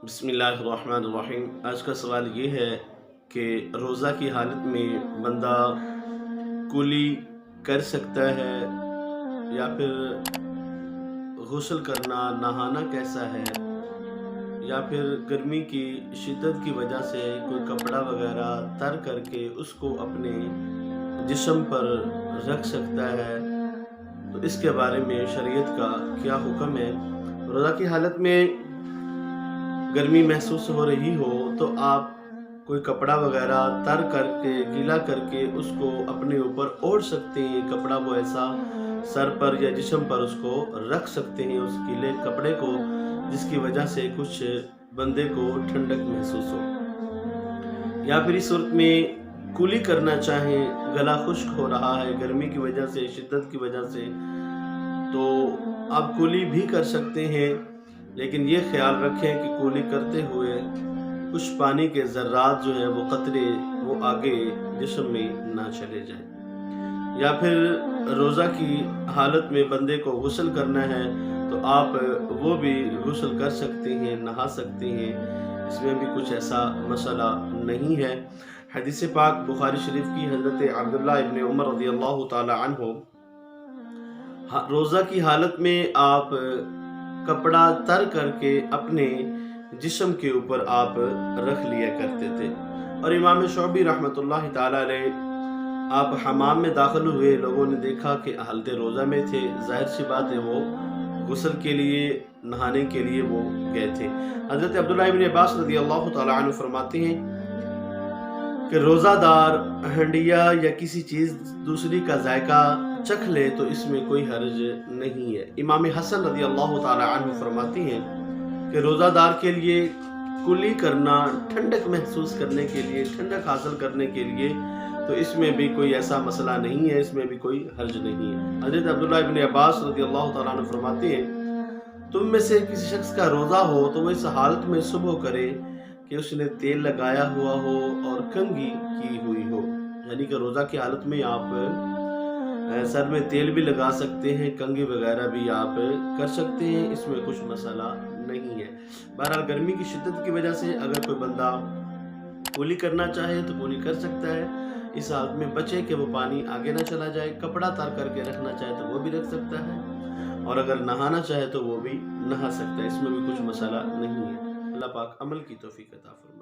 بسم اللہ الرحمن الرحیم۔ آج کا سوال یہ ہے کہ روزہ کی حالت میں بندہ کلی کر سکتا ہے یا پھر غسل کرنا نہانا کیسا ہے، یا پھر گرمی کی شدت کی وجہ سے کوئی کپڑا وغیرہ تر کر کے اس کو اپنے جسم پر رکھ سکتا ہے، تو اس کے بارے میں شریعت کا کیا حکم ہے۔ روزہ کی حالت میں گرمی محسوس ہو رہی ہو تو آپ کوئی کپڑا وغیرہ تر کر کے گیلا کر کے اس کو اپنے اوپر اوڑھ سکتے ہیں، کپڑا وہ ایسا سر پر یا جسم پر اس کو رکھ سکتے ہیں، اس گیلے کپڑے کو، جس کی وجہ سے کچھ بندے کو ٹھنڈک محسوس ہو۔ یا پھر اس صورت میں کلی کرنا چاہیں، گلا خشک ہو رہا ہے گرمی کی وجہ سے، شدت کی وجہ سے، تو آپ کلی بھی کر سکتے ہیں، لیکن یہ خیال رکھیں کہ کلی کرتے ہوئے کچھ پانی کے ذرات جو ہیں وہ قطرے وہ آگے جسم میں نہ چلے جائیں۔ یا پھر روزہ کی حالت میں بندے کو غسل کرنا ہے تو آپ وہ بھی غسل کر سکتے ہیں، نہا سکتے ہیں، اس میں بھی کچھ ایسا مسئلہ نہیں ہے۔ حدیث پاک بخاری شریف کی حضرت عبداللہ ابن عمر رضی اللہ تعالی عنہ روزہ کی حالت میں آپ کپڑا تر کر کے اپنے جسم کے اوپر آپ رکھ لیا کرتے تھے، اور امام شعبی رحمۃ اللہ تعالی علیہ آپ حمام میں داخل ہوئے، لوگوں نے دیکھا کہ حالت روزہ میں تھے، ظاہر سی بات ہے وہ غسل کے لیے نہانے کے لیے وہ گئے تھے۔ حضرت عبداللہ ابن عباس رضی اللہ تعالی عنہ فرماتے ہیں کہ روزہ دار ہنڈیا یا کسی چیز دوسری کا ذائقہ چکھ لے تو اس میں کوئی حرج نہیں ہے۔ امام حسن رضی اللہ تعالی عنہ فرماتے ہیں کہ روزہ دار کے لیے کلی کرنا ٹھنڈک محسوس کرنے کے لیے، ٹھنڈک حاصل کرنے کے لیے، تو اس میں بھی کوئی ایسا مسئلہ نہیں ہے، اس میں بھی کوئی حرج نہیں ہے۔ حضرت عبداللہ ابن عباس رضی اللہ تعالیٰ عنہ فرماتے ہیں تم میں سے کسی شخص کا روزہ ہو تو وہ اس حالت میں صبح کرے کہ اس نے تیل لگایا ہوا ہو اور کنگھی کی ہوئی ہو، یعنی کہ روزہ کی حالت میں آپ سر میں تیل بھی لگا سکتے ہیں، کنگھی وغیرہ بھی آپ کر سکتے ہیں، اس میں کچھ مسئلہ نہیں ہے۔ بہرحال گرمی کی شدت کی وجہ سے اگر کوئی بندہ کلی کرنا چاہے تو کلی کر سکتا ہے، اس حالت میں بچے کہ وہ پانی آگے نہ چلا جائے، کپڑا تر کر کے رکھنا چاہے تو وہ بھی رکھ سکتا ہے، اور اگر نہانا چاہے تو وہ بھی نہا سکتا ہے، اس میں بھی کچھ مسئلہ نہیں ہے۔ اللہ پاک عمل کی توفیق عطا فرمائے۔